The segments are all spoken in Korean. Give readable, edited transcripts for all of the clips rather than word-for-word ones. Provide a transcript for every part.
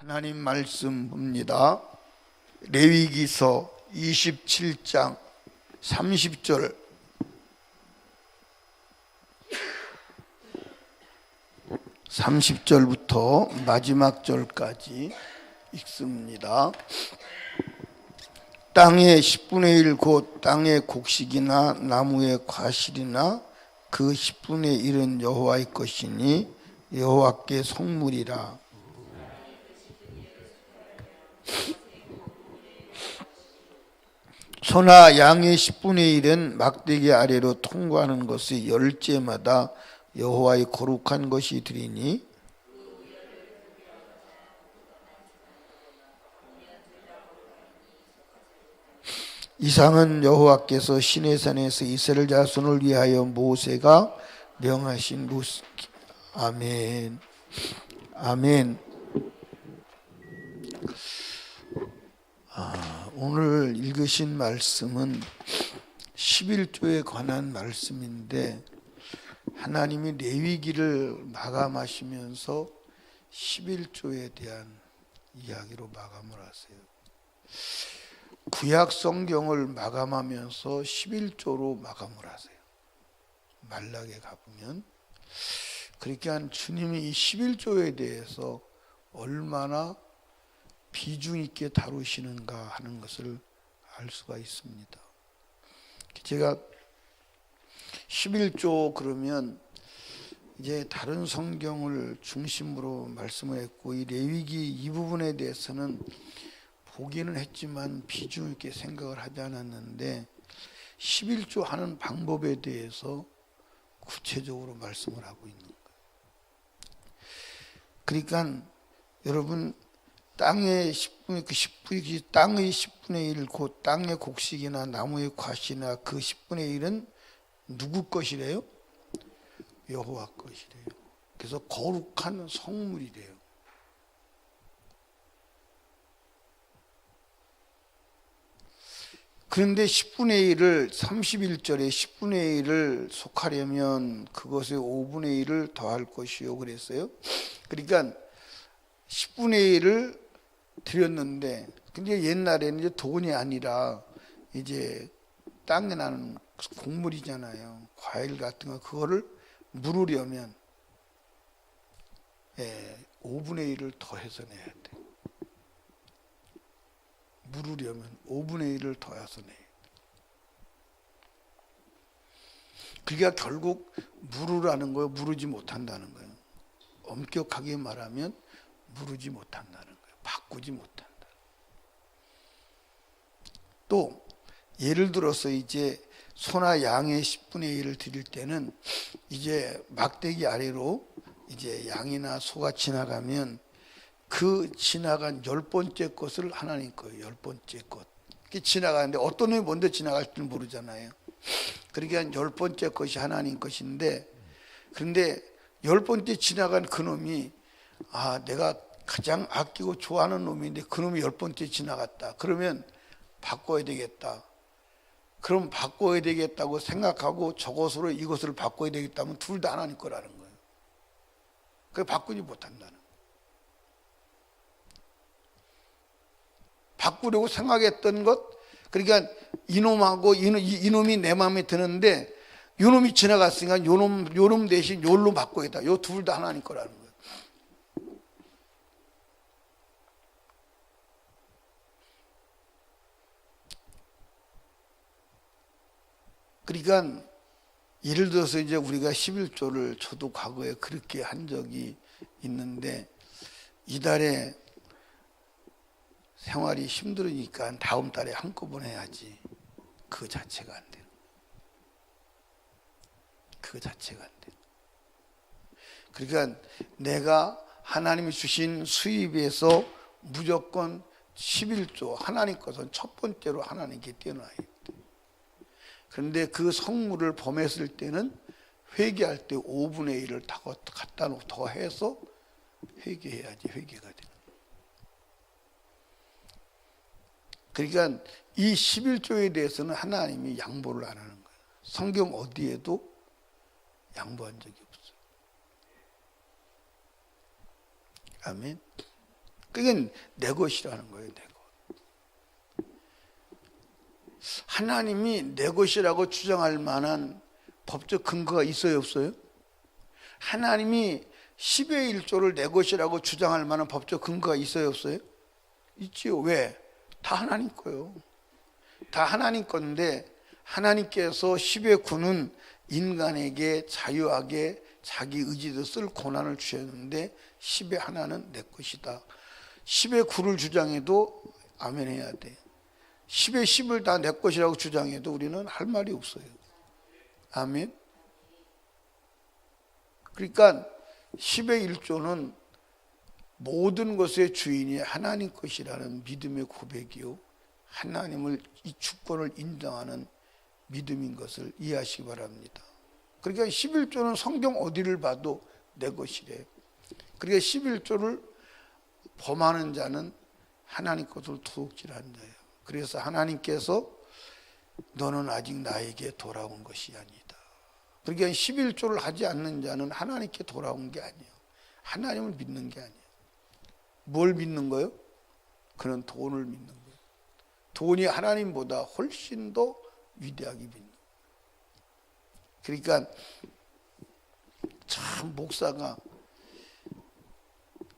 하나님 말씀 봅니다. 레위기서 27장 30절 부터 마지막 절까지 읽습니다. 땅의 10분의 1 곧 땅의 곡식이나 나무의 과실이나 그 10분의 1은 여호와의 것이니 여호와께 성물이라. 소나 양의 10분의 1은 막대기 아래로 통과하는 것의 열째마다 여호와의 거룩한 것이 되리니 이상은 여호와께서 시내산에서 이스라엘 자손을 위하여 모세가 명하신 것. 아멘. 아멘. 오늘 읽으신 말씀은 11조에 관한 말씀인데 하나님이 레위기를 마감하시면서 11조에 대한 이야기로 마감을 하세요. 구약 성경을 마감하면서 11조로 마감을 하세요. 말락에 가보면. 그러니까 주님이 이 11조에 대해서 얼마나 비중 있게 다루시는가 하는 것을 알 수가 있습니다. 제가 11조 그러면 이제 다른 성경을 중심으로 말씀을 했고 이 레위기 이 부분에 대해서는 보기는 했지만 비중 있게 생각을 하지 않았는데 11조 하는 방법에 대해서 구체적으로 말씀을 하고 있는 거예요. 그러니까 여러분 땅의 10분의 1 곧 땅의 곡식이나 나무의 과실이나 그 10분의 1은 누구 것이래요? 여호와 것이래요. 그래서 거룩한 성물이래요. 그런데 10분의 1을 31절에 10분의 1을 속하려면 그것의 5분의 1을 더할 것이요 그랬어요. 그러니까 10분의 1을 드렸는데 근데 옛날에는 이제 돈이 아니라 이제 땅에 나는 곡물이잖아요. 과일 같은 거 그거를 물으려면 5분의 1을 더해서 내야 돼. 물으려면 5분의 1을 더해서 내야 돼. 그러니까 결국 물으라는 거예요. 물으지 못한다는 거예요. 엄격하게 말하면 물으지 못한다는 거예요. 바꾸지 못한다. 또 예를 들어서 이제 소나 양의 10분의 1을 드릴 때는 이제 막대기 아래로 이제 양이나 소가 지나가면 그 지나간 10번째 것을 하나님 거예요. 10번째 것. 이렇게 지나가는데 어떤 놈이 먼저 지나갈지 모르잖아요. 그러니까 10번째 것이 하나님 것인데 그런데 10번째 지나간 그 놈이 내가 가장 아끼고 좋아하는 놈인데 그 놈이 10번째 지나갔다. 그러면 바꿔야 되겠다. 그럼 바꿔야 되겠다고 생각하고 저것으로 이것을 바꿔야 되겠다면 둘 다 하나님 거라는 거예요. 그걸 바꾸지 못한다는 거예요. 바꾸려고 생각했던 것, 그러니까 이놈하고 이놈이 내 마음에 드는데 요놈이 지나갔으니까 요놈 대신 요놈 바꿔야 돼. 요 둘 다 하나님 거라는 거예요. 그러니까 예를 들어서 이제 우리가 11조를 저도 과거에 그렇게 한 적이 있는데 이달에 생활이 힘들으니까 다음 달에 한꺼번에 해야지. 그 자체가 안 돼요. 그 자체가 안 돼요. 그러니까 내가 하나님이 주신 수입에서 무조건 11조 하나님 것은 첫 번째로 하나님께 떼어놔야 돼요. 그런데 그 성물을 범했을 때는 회개할 때 5분의 1을 갖다 놓고 더 해서 회개해야지 회개가 되는 거예요. 그러니까 이 11조에 대해서는 하나님이 양보를 안 하는 거예요. 성경 어디에도 양보한 적이 없어요. 아멘. 그게 내 것이라는 거예요. 내 것. 하나님이 내 것이라고 주장할 만한 법적 근거가 있어요, 없어요? 하나님이 10의 1조를 내 것이라고 주장할 만한 법적 근거가 있어요, 없어요? 있지요. 왜? 다 하나님 거예요. 다 하나님 건데 하나님께서 10의 9는 인간에게 자유하게 자기 의지도 쓸 권한을 주셨는데 10의 하나는 내 것이다. 10의 9를 주장해도 아멘 해야 돼. 10의 10을 다 내 것이라고 주장해도 우리는 할 말이 없어요. 아멘. 그러니까 10의 1조는 모든 것의 주인이 하나님 것이라는 믿음의 고백이요, 하나님을 이 주권을 인정하는 믿음인 것을 이해하시기 바랍니다. 그러니까 11조는 성경 어디를 봐도 내 것이래. 그러니까 11조를 범하는 자는 하나님 것을 도둑질하는 자예요. 그래서 하나님께서 너는 아직 나에게 돌아온 것이 아니다. 그러니까 11조를 하지 않는 자는 하나님께 돌아온 게 아니에요. 하나님을 믿는 게 아니에요. 뭘 믿는 거예요? 그는 돈을 믿는 거예요. 돈이 하나님보다 훨씬 더 위대하게 믿는 거예요. 그러니까 참 목사가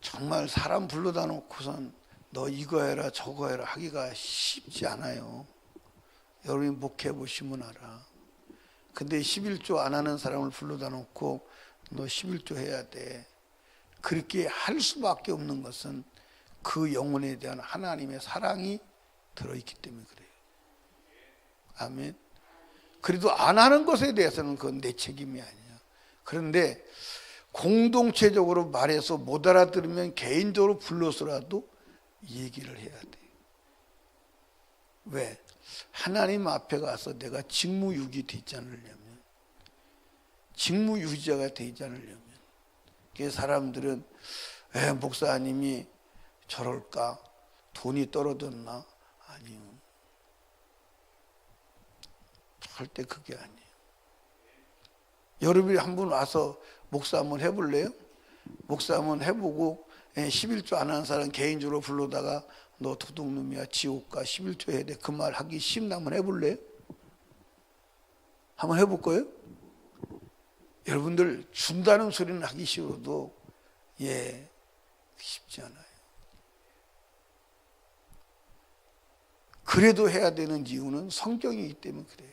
정말 사람 불러다 놓고선 너 이거 해라 저거 해라 하기가 쉽지 않아요. 여러분이 목회 보시면 알아. 근데 11조 안 하는 사람을 불러다 놓고 너 11조 해야 돼. 그렇게 할 수밖에 없는 것은 그 영혼에 대한 하나님의 사랑이 들어있기 때문에 그래요. 아멘. 그래도 안 하는 것에 대해서는 그건 내 책임이 아니야. 그런데 공동체적으로 말해서 못 알아들으면 개인적으로 불러서라도 얘기를 해야 돼. 왜? 하나님 앞에 가서 내가 직무유기 되지 않으려면, 직무유기자가 되지 않으려면, 그 사람들은 목사님이 저럴까? 돈이 떨어졌나? 아니요. 절대 그게 아니에요. 여러분이 한번 와서 목사 한번 해볼래요? 목사 한번 해보고 11조 안 하는 사람 개인적으로 불러다가 너 도둑놈이야 지옥 가 11조 해야 돼 그 말 하기 쉽나 한번 해볼래요? 한번 해볼 거예요? 여러분들 준다는 소리는 하기 싫어도 쉽지 않아요. 그래도 해야 되는 이유는 성경이기 때문에 그래요.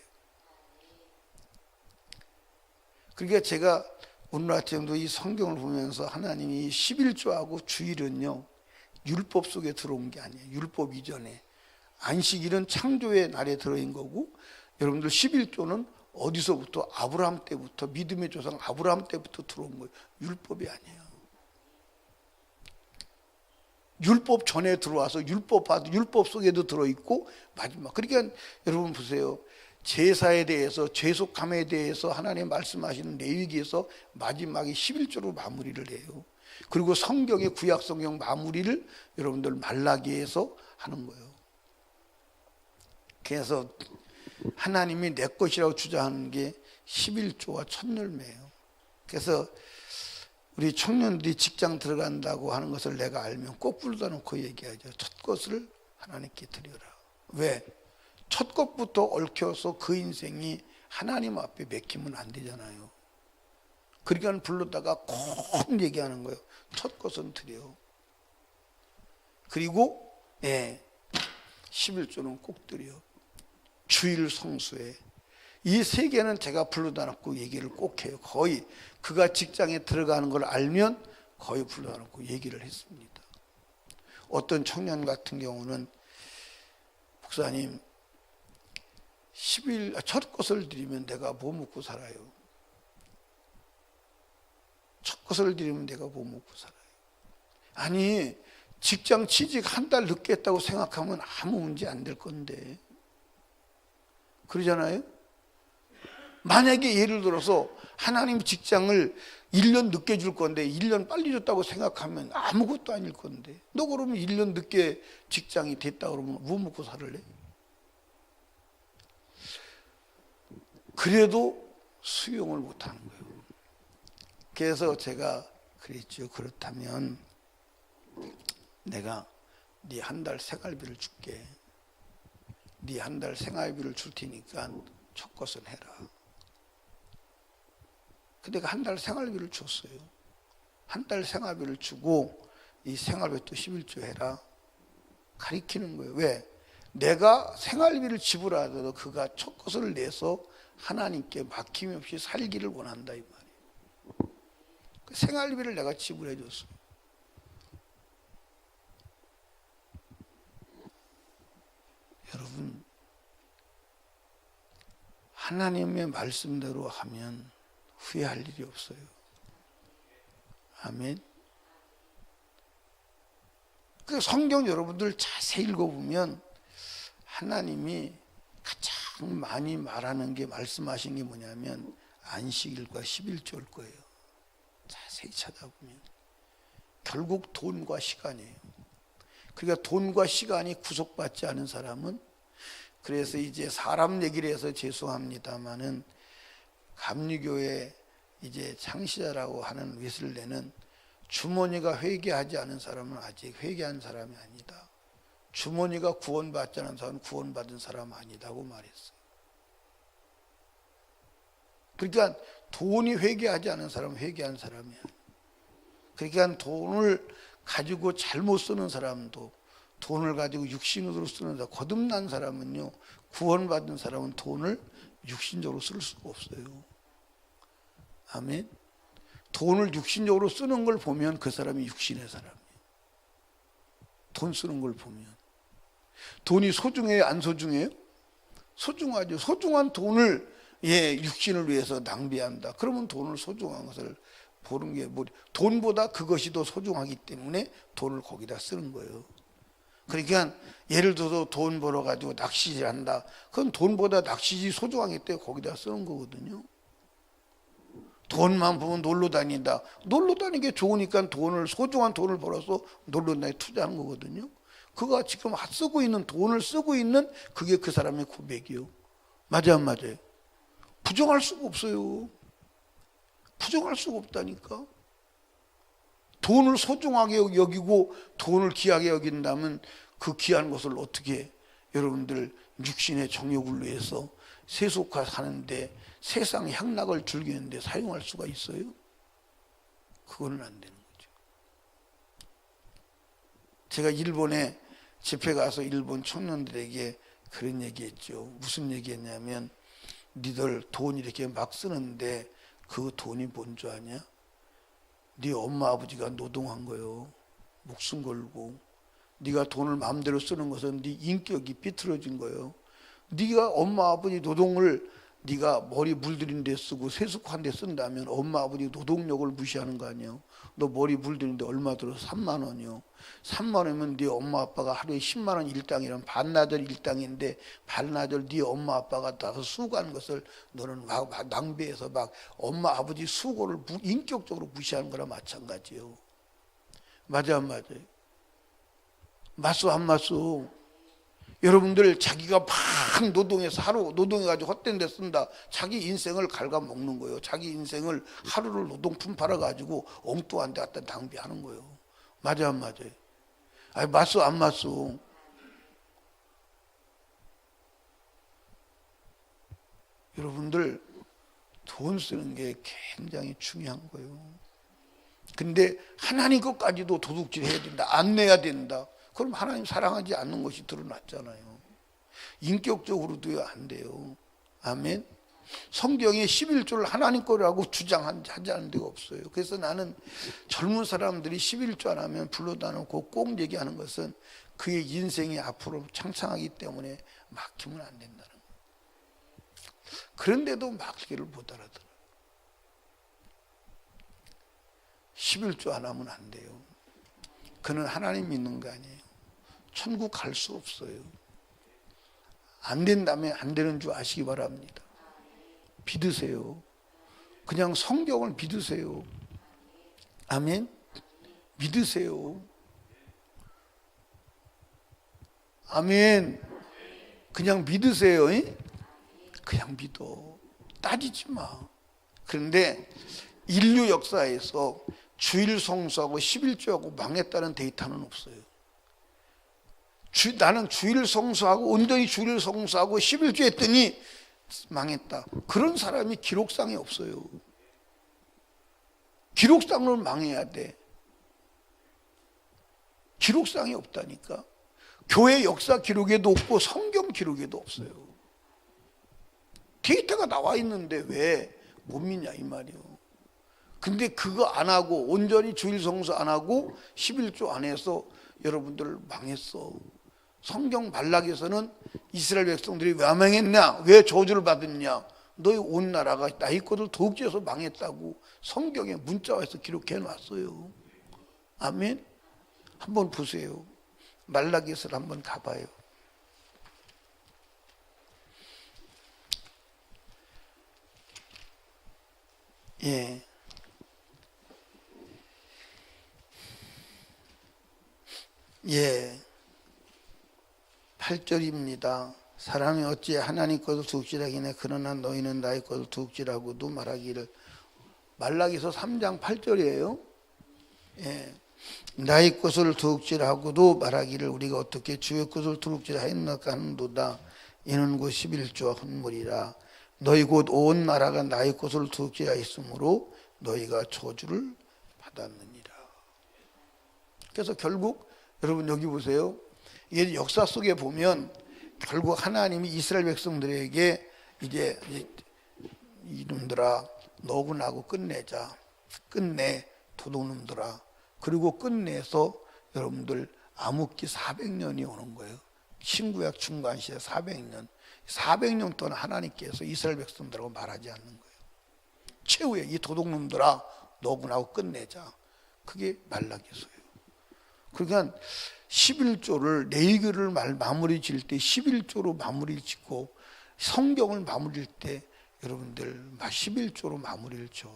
그러니까 제가 오늘 아침도 이 성경을 보면서 하나님이 11조하고 주일은요 율법 속에 들어온 게 아니에요. 율법 이전에 안식일은 창조의 날에 들어인 거고, 여러분들 11조는 어디서부터? 아브라함 때부터, 믿음의 조상 아브라함 때부터 들어온 거예요. 율법이 아니에요. 율법 전에 들어와서 율법 속에도 들어있고 마지막. 그러니까 여러분 보세요. 제사에 대해서, 죄속함에 대해서 하나님 말씀하시는 레위기에서 마지막에 11조로 마무리를 해요. 그리고 성경의 구약 성경 마무리를 여러분들 말라기에서 하는 거예요. 그래서 하나님이 내 것이라고 주장하는 게 11조와 첫열매예요. 그래서 우리 청년들이 직장 들어간다고 하는 것을 내가 알면 꼭 불러다 놓고 얘기하죠. 첫 것을 하나님께 드려라. 왜? 첫 것부터 얽혀서 그 인생이 하나님 앞에 맡기면 안 되잖아요. 그러니까 불렀다가 꼭 얘기하는 거예요. 첫 것은 드려. 그리고 11조는 꼭 드려. 주일 성수에. 이 세 개는 제가 불러다 놓고 얘기를 꼭 해요. 거의 그가 직장에 들어가는 걸 알면 거의 불러다 놓고 얘기를 했습니다. 어떤 청년 같은 경우는 목사님 첫 것을 드리면 내가 뭐 먹고 살아요? 첫 것을 드리면 내가 뭐 먹고 살아요? 아니 직장 취직 한 달 늦게 했다고 생각하면 아무 문제 안 될 건데 그러잖아요? 만약에 예를 들어서 하나님 직장을 1년 늦게 줄 건데 1년 빨리 줬다고 생각하면 아무것도 아닐 건데 너 그러면 1년 늦게 직장이 됐다 그러면 뭐 먹고 살을래? 그래도 수용을 못하는 거예요. 그래서 제가 그랬죠. 그렇다면 내가 네 한 달 생활비를 줄게. 네 한 달 생활비를 줄 테니까 첫 것은 해라. 근데 한 달 생활비를 줬어요. 한 달 생활비를 주고 이 생활비 또 11조 해라. 가리키는 거예요. 왜? 내가 생활비를 지불하더라도 그가 첫 것을 내서 하나님께 막힘이 없이 살기를 원한다 이 말이에요. 그 생활비를 내가 지불해 줬어요. 여러분, 하나님의 말씀대로 하면 후회할 일이 없어요. 아멘. 그 성경 여러분들 자세히 읽어보면 하나님이 가장 많이 말하는 게 말씀하신 게 뭐냐면 안식일과 11조일 거예요. 자세히 찾아보면 결국 돈과 시간이에요. 그러니까 돈과 시간이 구속받지 않은 사람은, 그래서 이제 사람 얘기를 해서 죄송합니다마는 감리교회 이제 창시자라고 하는 웨슬레는 주머니가 회개하지 않은 사람은 아직 회개한 사람이 아니다. 주머니가 구원받지 않은 사람은 구원받은 사람 아니다고 말했어요. 그러니까 돈이 회개하지 않은 사람은 회개한 사람이야. 그러니까 돈을 가지고 잘못 쓰는 사람도, 돈을 가지고 육신으로 쓰는 사람, 거듭난 사람은요, 구원받은 사람은 돈을 육신적으로 쓸 수가 없어요. 아멘. 돈을 육신적으로 쓰는 걸 보면 그 사람이 육신의 사람이에요. 돈 쓰는 걸 보면. 돈이 소중해요? 안 소중해요? 소중하죠. 소중한 돈을 육신을 위해서 낭비한다. 그러면 돈을 소중한 것을 보는 게 돈보다 그것이 더 소중하기 때문에 돈을 거기다 쓰는 거예요. 그러니까 예를 들어서 돈 벌어 가지고 낚시질 한다. 그건 돈보다 낚시질이 소중하기 때문에 거기다 쓰는 거거든요. 돈만 보면 놀러 다닌다. 놀러 다니는 게 좋으니까 소중한 돈을 벌어서 놀러 다니게 투자하는 거거든요. 그가 지금 쓰고 있는 돈을 쓰고 있는 그게 그 사람의 고백이요. 맞아요, 안 맞아요? 부정할 수가 없어요. 부정할 수가 없다니까. 돈을 소중하게 여기고 돈을 귀하게 여긴다면 그 귀한 것을 어떻게 여러분들 육신의 정욕을 위해서 세속화 사는데 세상 향락을 즐기는데 사용할 수가 있어요? 그거는 안 되는 거죠. 제가 일본에 집회 가서 일본 청년들에게 그런 얘기했죠. 무슨 얘기했냐면 니들 돈 이렇게 막 쓰는데 그 돈이 뭔 줄 아냐? 네 엄마 아버지가 노동한 거요. 목숨 걸고. 네가 돈을 마음대로 쓰는 것은 네 인격이 삐뚤어진 거예요. 네가 엄마 아버지 노동을 네가 머리 물들인 데 쓰고 세속한 데 쓴다면 엄마 아버지 노동력을 무시하는 거 아니에요. 너 머리 물들인 데 얼마 들어? 3만 원이요. 3만 원이면 네 엄마 아빠가 하루에 10만 원 일당이란 반나절 일당인데 반나절 네 엄마 아빠가 나서 수고하는 것을 너는 막 낭비해서 막 엄마 아버지 수고를 인격적으로 무시하는 거랑 마찬가지예요. 맞아 안 맞아요? 맞소 안 맞소? 여러분들 자기가 막 노동해서 하루 노동해가지고 헛된 데 쓴다. 자기 인생을 갉아먹는 거예요. 자기 인생을 하루를 노동품 팔아가지고 엉뚱한 데 갖다 낭비하는 거예요. 맞아 안 맞아요? 아니 맞소 안 맞소? 여러분들 돈 쓰는 게 굉장히 중요한 거예요. 근데 하나님 것까지도 도둑질 해야 된다. 안 내야 된다. 그럼 하나님 사랑하지 않는 것이 드러났잖아요. 인격적으로도 안 돼요. 아멘. 성경에 11조를 하나님 거라고 주장하지 않은 데가 없어요. 그래서 나는 젊은 사람들이 11조 안 하면 불러다 놓고 꼭 얘기하는 것은 그의 인생이 앞으로 창창하기 때문에 막히면 안 된다는 거예요. 그런데도 막히기를 못 알아들어요. 11조 안 하면 안 돼요. 그는 하나님 믿는 거 아니에요. 천국 갈 수 없어요. 안 된다면 안 되는 줄 아시기 바랍니다. 믿으세요. 그냥 성경을 믿으세요. 아멘. 믿으세요. 아멘. 그냥 믿으세요. 그냥 믿어. 따지지 마. 그런데 인류 역사에서 주일 성수하고 11조하고 망했다는 데이터는 없어요. 나는 주일 성수하고 온전히 주일 성수하고 11조 했더니 망했다. 그런 사람이 기록상에 없어요. 기록상으로 망해야 돼. 기록상이 없다니까. 교회 역사 기록에도 없고 성경 기록에도 없어요. 데이터가 나와 있는데 왜 못 믿냐 이 말이요. 근데 그거 안 하고 온전히 주일 성수 안 하고 11조 안 해서 여러분들 망했어. 성경 말락에서는 이스라엘 백성들이 왜 망했냐, 왜 저주를 받았냐, 너희 온 나라가 나의 것을 도둑질해서 망했다고 성경에 문자화해서 기록해 놨어요. 아멘. 한번 보세요. 말라기서를 한번 가봐요. 예. 예. 8절입니다. 사람이 어찌 하나님 것을 두둑질하기냐, 그러나 너희는 나의 것을 두둑질하고도 말하기를. 말라기서 3장 8절이에요. 예. 나의 것을 두둑질하고도 말하기를 우리가 어떻게 주의 것을 두둑질하였나까 하는도다. 이는 곧 11조와 헌물이라. 너희 곧 온 나라가 나의 것을 두둑질하였으므로 너희가 저주를 받았느니라. 그래서 결국 여러분 여기 보세요. 이게 역사 속에 보면 결국 하나님이 이스라엘 백성들에게 이제 이놈들아 너고 나고 끝내자. 끝내 도둑놈들아. 그리고 끝내서 여러분들 암흑기 400년이 오는 거예요. 신구약 중간시대 400년. 400년 동안 하나님께서 이스라엘 백성들하고 말하지 않는 거예요. 최후에 이 도둑놈들아 너고 나고 끝내자. 그게 말라기서예요. 그러니까 11조를 레위기를 마무리 지을 때 11조로 마무리를 짓고 성경을 마무리할 때 여러분들 11조로 마무리를 줘.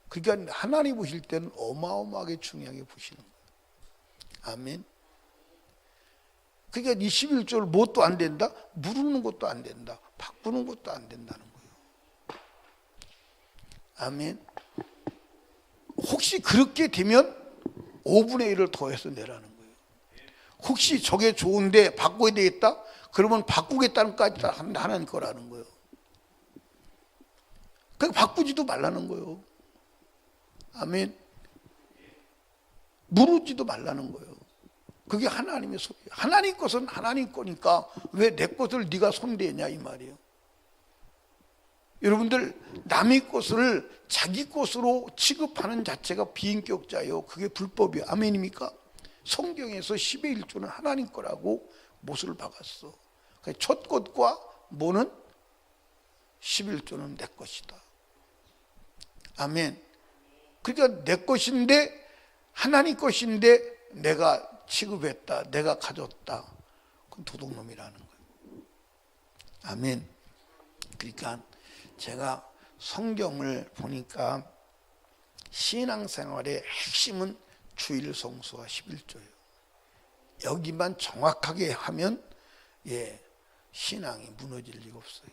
그러니까 하나님 보실 때는 어마어마하게 중요하게 보시는 거예요. 아멘. 그러니까 이 11조를 뭣도 안 된다? 무르는 것도 안 된다. 바꾸는 것도 안 된다는 거예요. 아멘. 혹시 그렇게 되면 5분의 1을 더해서 내라는 거예요. 혹시 저게 좋은데 바꿔야 되겠다? 그러면 바꾸겠다는 것까지 하나님 거라는 거예요. 그러니까 바꾸지도 말라는 거예요. 아멘. 무르지도 말라는 거예요. 그게 하나님의 소리예요. 하나님 것은 하나님 거니까 왜 내 것을 네가 손대냐 이 말이에요. 여러분들 남의 것을 자기 것으로 취급하는 자체가 비인격자예요. 그게 불법이에요. 아멘입니까? 성경에서 10의 1조는 하나님 거라고 못을 박았어. 첫 것과 뭐는 11조는 내 것이다. 아멘. 그러니까 내 것인데 하나님 것인데 내가 취급했다, 내가 가졌다. 그건 도둑놈이라는 거예요. 아멘. 그러니까 제가 성경을 보니까 신앙생활의 핵심은 주일 성수와 11조예요. 여기만 정확하게 하면 신앙이 무너질 리가 없어요.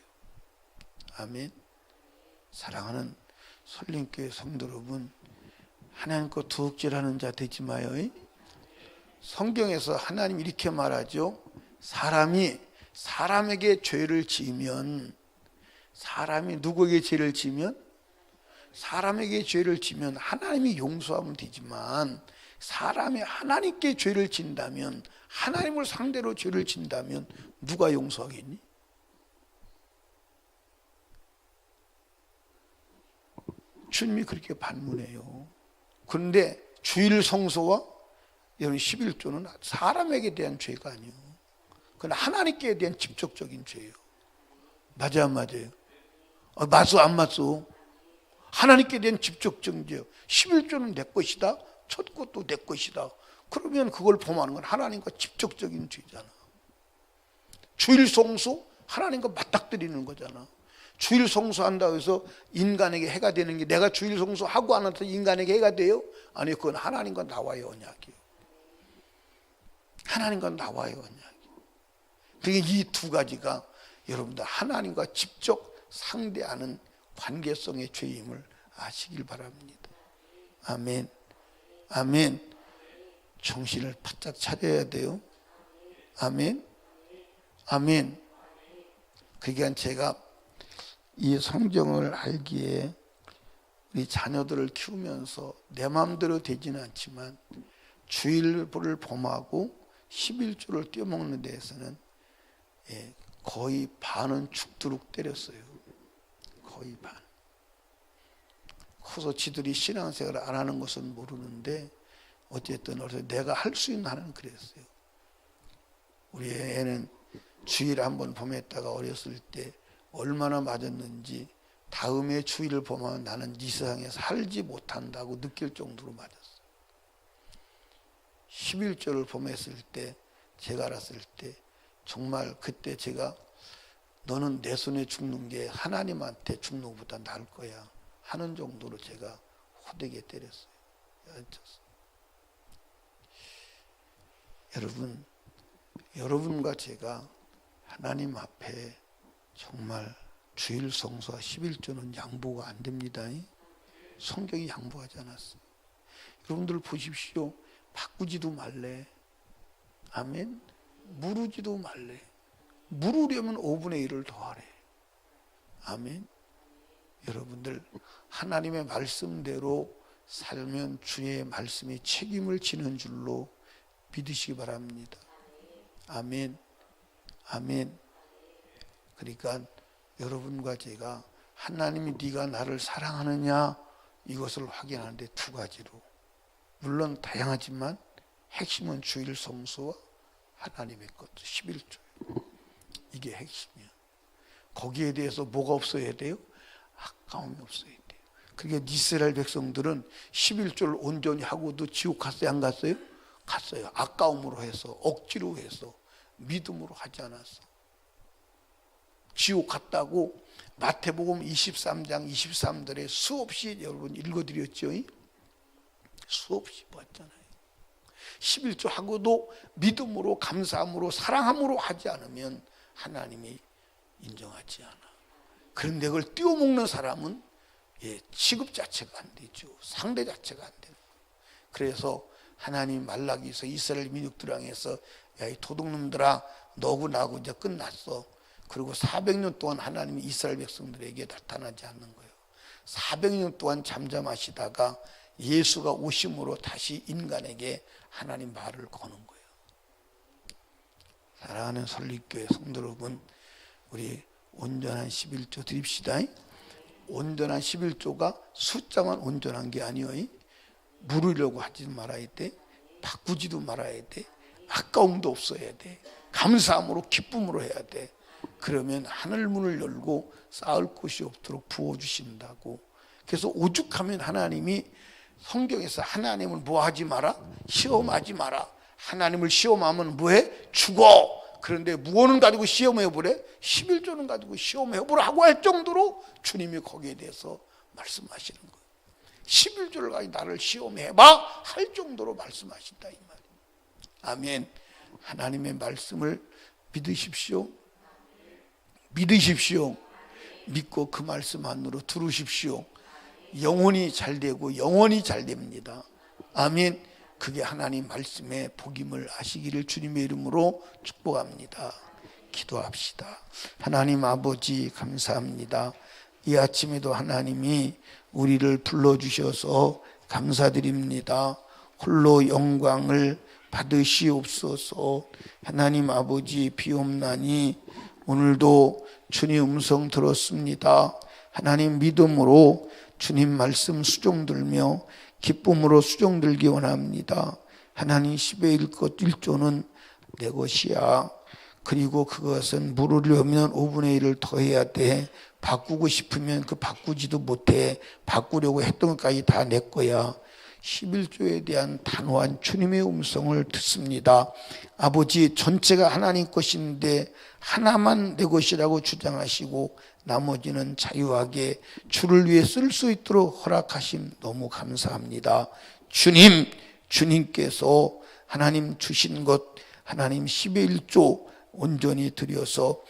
아멘. 사랑하는 설림교회 성도 여러분, 하나님 거 두둑질하는 자 되지 마요. 성경에서 하나님 이렇게 말하죠. 사람이 사람에게 죄를 지으면, 사람이 누구에게 죄를 지으면? 사람에게 죄를 지면 하나님이 용서하면 되지만, 사람이 하나님께 죄를 진다면, 하나님을 상대로 죄를 진다면 누가 용서하겠니? 주님이 그렇게 반문해요. 그런데 주일 성소와 여러분 11조는 사람에게 대한 죄가 아니에요. 그건 하나님께 대한 직접적인 죄예요. 맞아 안 맞아요? 맞소 안 맞소? 하나님께 대한 직접적인 죄예요. 11조는 내 것이다. 첫 것도 내 것이다. 그러면 그걸 범하는 건 하나님과 직접적인 죄잖아. 주일 성소 하나님과 맞닥뜨리는 거잖아. 주일 성수한다고 해서 인간에게 해가 되는 게, 내가 주일 성수하고 안 해서 인간에게 해가 돼요? 아니요, 그건 하나님과 나와의 언약이에요. 하나님과 나와의 언약이에요. 그러니까 이 두 가지가 여러분들 하나님과 직접 상대하는 관계성의 죄임을 아시길 바랍니다. 아멘. 아멘. 정신을 바짝 차려야 돼요. 아멘. 아멘. 그러니까 제가 이 성경을 알기에 우리 자녀들을 키우면서 내 마음대로 되지는 않지만 주일을 범하고 11조를 떼어먹는 데에서는 거의 반은 죽도록 때렸어요. 거의 반. 커서 지들이 신앙생활을 안 하는 것은 모르는데 어쨌든 내가 할 수 있는 한은 그랬어요. 우리 애는 주일 한번 범했다가 어렸을 때 얼마나 맞았는지 다음에 주일을 범하면 나는 이 세상에 살지 못한다고 느낄 정도로 맞았어요. 11조를 범했을 때 제가 알았을 때 정말 그때 제가 너는 내 손에 죽는 게 하나님한테 죽는 것보다 나을 거야 하는 정도로 제가 호되게 때렸어요. 여러분과 제가 하나님 앞에 정말 주일 성수와 11조는 양보가 안 됩니다. 성경이 양보하지 않았어요. 여러분들 보십시오. 바꾸지도 말래. 아멘. 무르지도 말래. 무르려면 5분의 1을 더하래. 아멘. 여러분들 하나님의 말씀대로 살면 주의 말씀이 책임을 지는 줄로 믿으시기 바랍니다. 아멘. 아멘. 그러니까 여러분과 제가 하나님이 네가 나를 사랑하느냐 이것을 확인하는데 두 가지로, 물론 다양하지만 핵심은 주일 성수와 하나님의 것 11조예요. 이게 핵심이야. 거기에 대해서 뭐가 없어야 돼요? 아까움이 없어야 돼요. 그러니까 이스라엘 백성들은 11조를 온전히 하고도 지옥 갔어요? 안 갔어요? 갔어요. 아까움으로 해서, 억지로 해서, 믿음으로 하지 않았어. 지옥 갔다고 마태복음 23장 23절에 수없이 여러분 읽어드렸죠? 수없이 봤잖아요. 11조 하고도 믿음으로, 감사함으로, 사랑함으로 하지 않으면 하나님이 인정하지 않아. 그런데 그걸 띄워먹는 사람은 취급 자체가 안 되죠. 상대 자체가 안 되는 거예요. 그래서 하나님 말라기서 이스라엘 민족들 향해서 야, 이 도둑놈들아, 너고 나고 이제 끝났어. 그리고 400년 동안 하나님이 이스라엘 백성들에게 나타나지 않는 거예요. 400년 동안 잠잠하시다가 예수가 오심으로 다시 인간에게 하나님 말을 거는 거예요. 사랑하는 설립교회 성도 여러분, 우리 온전한 11조 드립시다. 온전한 11조가 숫자만 온전한 게 아니에요. 물으려고 하지 말아야 돼. 바꾸지도 말아야 돼. 아까움도 없어야 돼. 감사함으로, 기쁨으로 해야 돼. 그러면 하늘문을 열고 쌓을 곳이 없도록 부어주신다고. 그래서 오죽하면 하나님이 성경에서 하나님을 뭐 하지 마라? 시험하지 마라. 하나님을 시험하면 뭐해? 죽어. 그런데 무엇은 가지고 시험해보래? 11조는 가지고 시험해보라 하고 할 정도로 주님이 거기에 대해서 말씀하시는 거예요. 11조를 가지고 나를 시험해봐 할 정도로 말씀하신다 이 말이에요. 아멘. 하나님의 말씀을 믿으십시오. 믿으십시오. 믿고 그 말씀 안으로 들으십시오. 영혼이 잘 되고 영원히 잘 됩니다. 아멘. 그게 하나님 말씀의 복임을 아시기를 주님의 이름으로 축복합니다. 기도합시다. 하나님 아버지 감사합니다. 이 아침에도 하나님이 우리를 불러주셔서 감사드립니다. 홀로 영광을 받으시옵소서. 하나님 아버지 비옵나니 오늘도 주님 음성 들었습니다. 하나님 믿음으로 주님 말씀 수종들며 기쁨으로 수종들기 원합니다. 하나님 10의 1것 1조는 내 것이야. 그리고 그것은 물으려면 5분의 1을 더해야 돼. 바꾸고 싶으면 그 바꾸지도 못해. 바꾸려고 했던 것까지 다 내 거야. 11조에 대한 단호한 주님의 음성을 듣습니다. 아버지, 전체가 하나님 것인데 하나만 내 것이라고 주장하시고 나머지는 자유하게 주를 위해 쓸 수 있도록 허락하심 너무 감사합니다. 주님께서 하나님 주신 것 하나님 10의 1조 온전히 드려서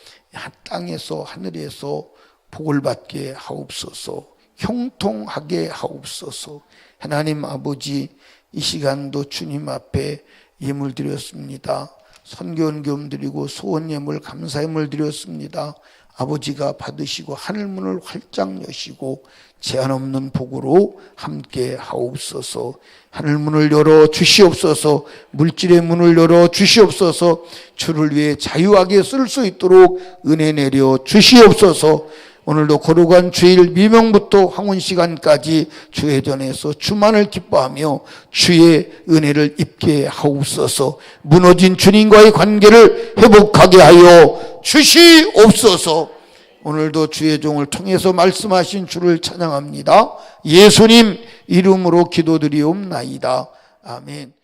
땅에서 하늘에서 복을 받게 하옵소서. 형통하게 하옵소서. 하나님 아버지, 이 시간도 주님 앞에 예물 드렸습니다. 선교헌금 드리고 소원예물 감사예물 드렸습니다. 아버지가 받으시고 하늘문을 활짝 여시고 제한 없는 복으로 함께 하옵소서. 하늘문을 열어 주시옵소서. 물질의 문을 열어 주시옵소서. 주를 위해 자유하게 쓸 수 있도록 은혜 내려 주시옵소서. 오늘도 거룩한 주일 미명부터 황혼 시간까지 주회전에서 주만을 기뻐하며 주의 은혜를 입게 하옵소서. 무너진 주님과의 관계를 회복하게 하여 주시옵소서. 오늘도 주의 종을 통해서 말씀하신 주를 찬양합니다. 예수님 이름으로 기도드리옵나이다. 아멘.